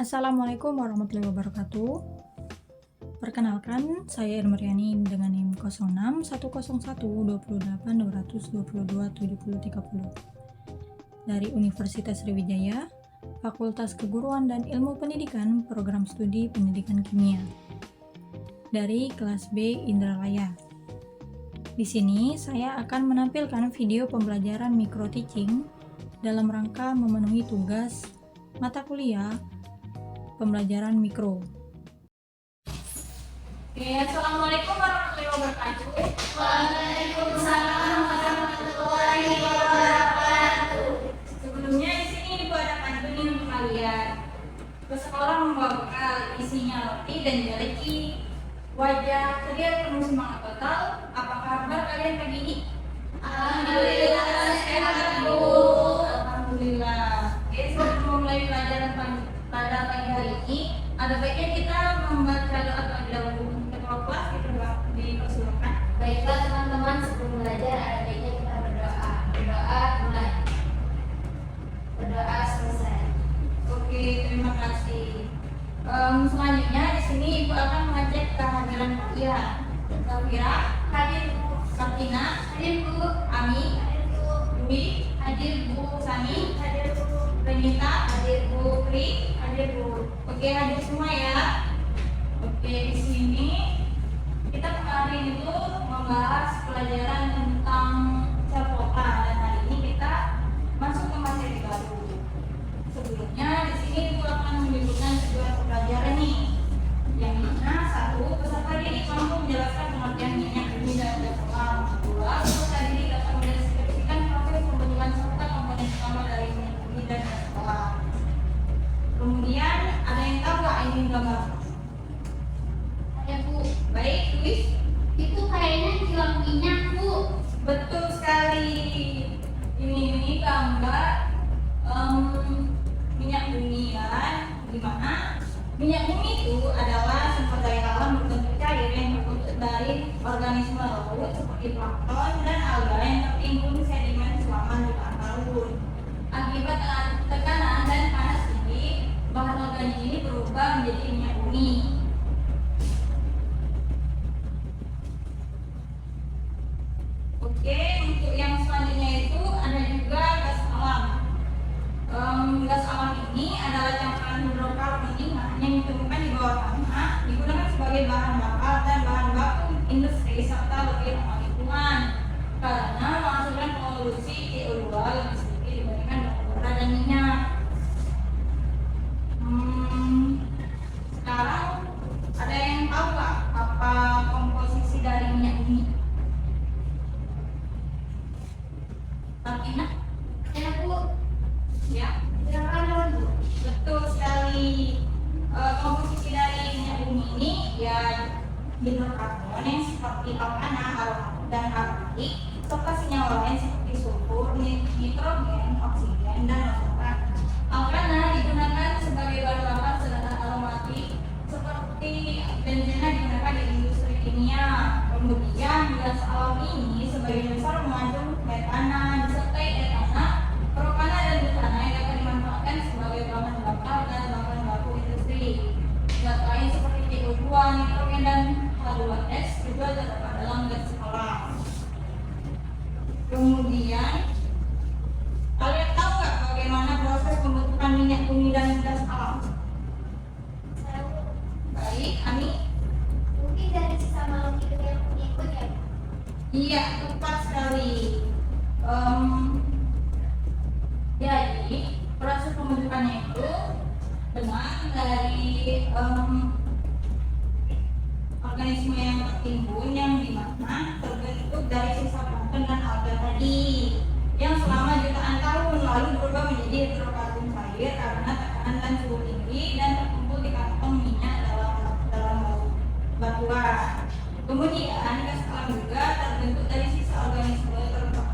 Assalamualaikum warahmatullahi wabarakatuh. Perkenalkan, saya Irmariani dengan NIM 061128200730 dari Universitas Sriwijaya, Fakultas Keguruan dan Ilmu Pendidikan, Program Studi Pendidikan Kimia, dari kelas B Indralaya. Di sini saya akan menampilkan video pembelajaran micro teaching dalam rangka memenuhi tugas mata kuliah pembelajaran mikro. Assalamualaikum warahmatullahi wabarakatuh. Waalaikumsalam warahmatullahi wabarakatuh. Sebelumnya di sini Ibu ada pantun untuk kalian. Seseorang membawa bekal isinya roti dan jeleki. Wajah ceria penuh semangat total. Apa kabar kalian pagi ini? Alhamdulillah sehat, Bu. Alhamdulillah. Oke, sebelum memulai pelajaran pada pagi hari ini, ada baiknya kita membaca doa terlebih dahulu. Ketua kelas dipersilakan. Baiklah teman-teman, sebelum belajar ada baiknya kita berdoa. Berdoa mulai. Berdoa selesai. Oke, terima kasih. Selanjutnya di sini Ibu akan mengecek kehadiran kalian. Zafira, Hadir Bu. Sakina, Hadir Bu. Ami, Hadir Bu. Dwi, Hadir Bu. Sani, Hadir Bu. Renita, Hadir Bu. Pri. Hadir Bu. Oke, hadir semua ya. Oke, di sini kita kemarin itu membahas pelajaran tentang self-pota dan hari ini kita masuk ke materi baru. Sebelumnya di sini Ibu akan menyebutkan sebuah pelajaran nih, yang mana satu, peserta didik mampu menjelaskan pengertian minyak bumi dan gas alam. Dua, peserta didik dapat mendeskripsikan proses pembentukan serta komponen utama dari minyak bumi dan gas alam. Kemudian ada yang tahu nggak ini gambar? Ada Bu. Baik, tulis. Itu kayaknya kilang minyak Bu. Betul sekali. Ini gambar minyak bumi ya. Gimana? Minyak bumi itu adalah sumber daya alam berbentuk cair yang terbentuk dari organisme laut seperti plankton dan alga yang tertimbun sedimen selama jutaan tahun. Akibat tekanan dan panas tinggi, bahan organik ini berubah menjadi minyak bumi. Oke, untuk yang selanjutnya itu ada juga gas alam. Gas alam ini adalah campuran hidrokarbon ringan yang ditemukan di bawah tanah, digunakan sebagai bahan bakar dan bahan baku industri serta lebih ramah lingkungan karena menghasilkan polusi CO2 lebih sedikit dibandingkan batu bara dan minyak. Sekarang ada yang tahu nggak apa komposisi dari minyak bumi? Sakina? Ya Bu. Ya, Silakan Bu. betul sekali. Komposisi dari minyak bumi ini ya hidrokarbon yang seperti alkana, dan aromatik, serta senyawa lain seperti sulfur, nitrogen, oksigen, dan ozolat. Alkana digunakan sebagai bahan bakar, sedangkan aromatik seperti benzena digunakan di industri kimia. Kemudian gas alam ini sebagai dasar mengandung metana, disertai etana, propana, dan butana yang dapat dimanfaatkan sebagai bahan bakar dan bahan baku industri. Gas lain seperti CO2, nitrogen, dan H2S juga terdapat dalam gas alam. Kemudian kalian tahu nggak bagaimana proses pembentukan minyak bumi dan gas alam? Saya Bu. Baik, Ani. Mungkin dari sisa makhluk hidup yang mengikut ya Bu. Iya, tepat sekali. Jadi proses pembentukannya itu benar dari organisme yang tertimbun yang dimana terbentuk dari sisa plankton dan alga tadi yang selama jutaan tahun lalu berubah menjadi hidrokarbon cair karena tekanan dan suhu tinggi dan terkumpul di kantong minyak dalam batuan. Kemudian gas alam juga terbentuk dari sisa organisme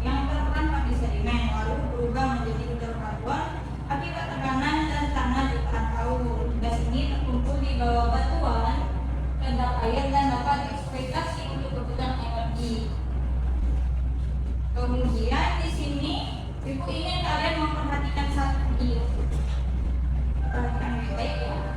yang terperangkap di sedimen lalu berubah menjadi hidrokarbon akibat tekanan dan tanah jutaan tahun. Gas ini terkumpul di bawah batuan, kedap air, dan dapat dieksploitasi untuk kebutuhan energi. Kemudian di sini Ibu ingin kalian memperhatikan satu video. Perhatikan baik-baik ya.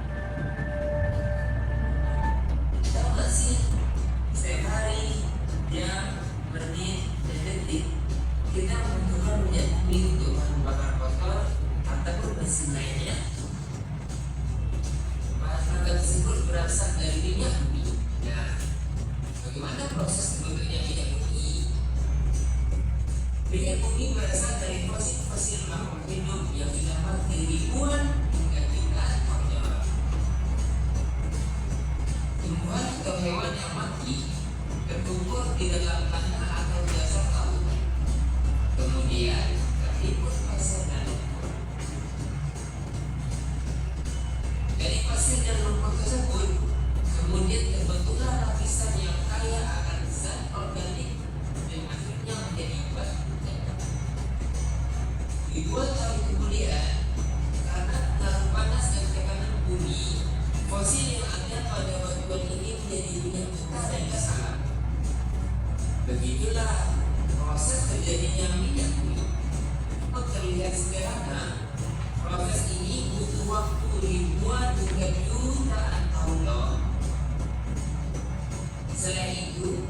di dalam tanah atau dasar laut. Kemudian tertimbun pasir dan lumpur. Dari pasir dan lumpur tersebut kemudian terbentuklah lapisan yang kaya akan zat organik dan akhirnya menjadi batu bara. 2 tahun kemudian, karena pengaruh panas dan tekanan bumi, fosil yang ada pada batuan ini menjadi minyak mentah dan kasar. Begitulah proses terjadinya minyak bumi. Terlihat sederhana, proses ini butuh waktu ribuan hingga jutaan tahun loh. Selain itu,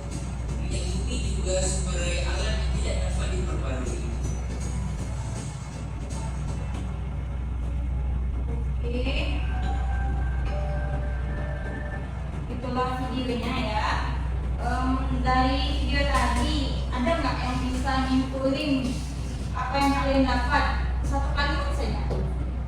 minyak bumi juga sumber daya alam yang tidak dapat diperbarui. Oke, itulah videonya ya. Dari video tadi ada nggak yang bisa nyimpulin apa yang kalian dapat satu kalimat saja?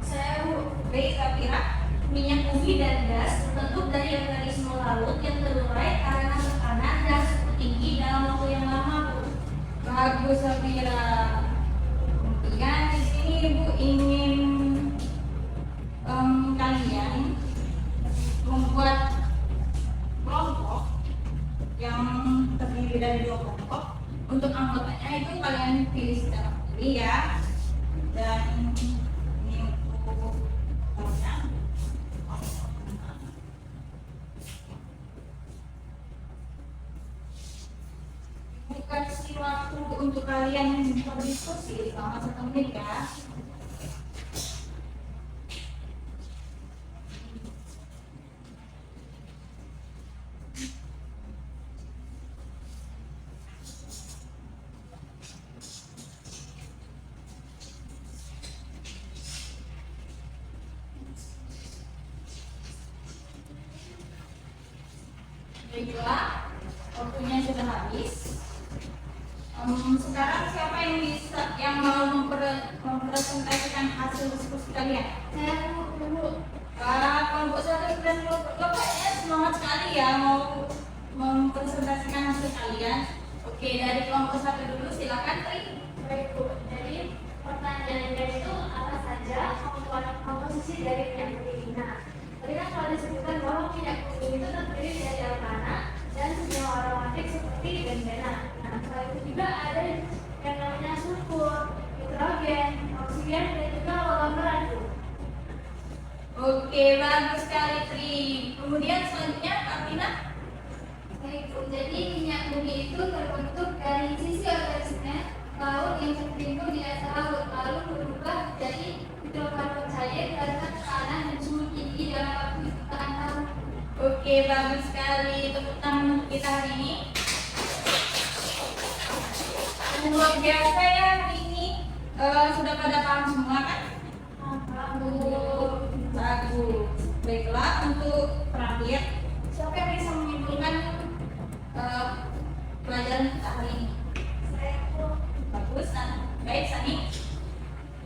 Saya Baik, Safira. minyak bumi dan gas terbentuk dari mekanisme laut yang terurai karena tekanan dan suhu tinggi dalam waktu yang lama, Bu. Bagus, Safira. Kemudian di sini Ibu ingin kalian membuat kelompok yang terdiri dari 2 kelompok. Untuk anggotanya itu kalian pilih secara pilih ya. Dan ini untuk kalian. Ibu kasih waktu untuk kalian berdiskusi selama 1 menit ya. Baiklah, waktunya sudah habis. Sekarang siapa yang mau mempresentasikan hasil diskusi kalian? Saya Bu. Kelompok 1 dan kelompok 2 kayaknya semangat sekali ya mau mempresentasikan hasil kalian. Oke, dari kelompok 1 dulu silakan Tri. Baik, Bu. Jadi pertanyaannya itu apa saja komposisi dari minyak bumi? Nah, tadi kan kalau disebutkan bahwa minyak bumi itu terdiri dari alkana dan senyawa aromatik seperti benzena. Nah, selain itu juga ada yang namanya sulfur, nitrogen, oksigen, dan juga logam berat, Bu. Oke, bagus sekali Tri. Kemudian selanjutnya Kak Tina. Baik, Bu. Jadi minyak bumi itu terbentuk dari sisi organisme laut yang tertimbun di atas laut, lalu berubah menjadi hidrokarbon cair karena tekanan dan suhu tinggi dalam waktu jutaan tahun. Oke, bagus sekali. Tepuk tangan untuk kita hari ini. Luar biasa ya hari ini. Sudah pada paham semua kan? Bagus. Baiklah, untuk terakhir, siapa yang bisa menyimpulkan pelajaran kita hari ini? Bagus, baik Sani.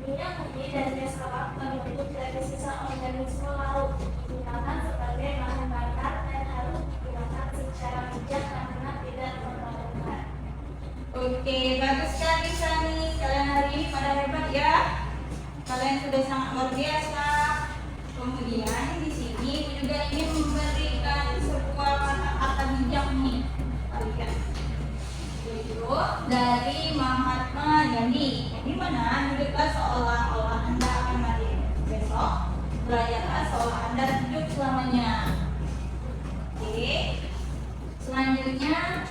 Minyak bumi dan gas alam terbentuk dari sisa organisme laut, digunakan sebagai bahan bakar dan harus digunakan secara bijak karena tidak membakar. Oke, bagus sekali Sani. Kalian hari ini pada hebat ya. Kalian sudah sangat luar biasa. Kemudian di sini Ibu juga ingin memberikan sebuah kata-kata bijak nih kalian. Yaitu dari Mahatma Gandhi. Yang dimana hiduplah seolah-olah Anda akan mati besok, belajarlah seolah Anda hidup selamanya. Oke. Selanjutnya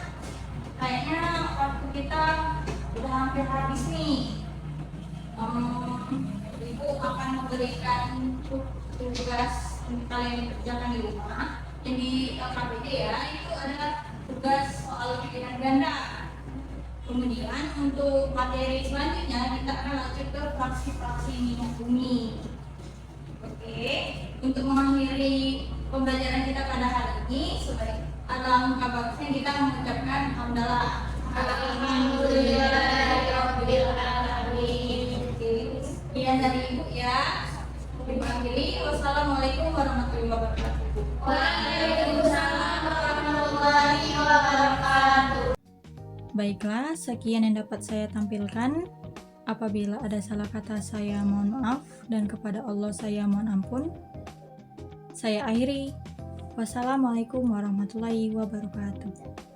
kayaknya waktu kita udah hampir habis nih. Ibu akan memberikan tugas untuk kalian kerjakan di rumah. Yang di KPD ya, itu adalah tugas soal pilihan ganda. Kemudian untuk materi selanjutnya kita akan lanjut ke fraksi-fraksi minyak bumi. Oke, untuk mengakhiri pembelajaran kita pada hari ini, sebaik alangkah bagusnya kita mengucapkan hamdalah. Alhamdulillahirabbil alamin. Sekian dari Ibu ya. Dipanggili. Wassalamualaikum warahmatullahi wabarakatuh. Waalaikumsalam warahmatullahi wabarakatuh. Baiklah, sekian yang dapat saya tampilkan. Apabila ada salah kata, saya mohon maaf, dan kepada Allah saya mohon ampun. Saya akhiri. Wassalamualaikum warahmatullahi wabarakatuh.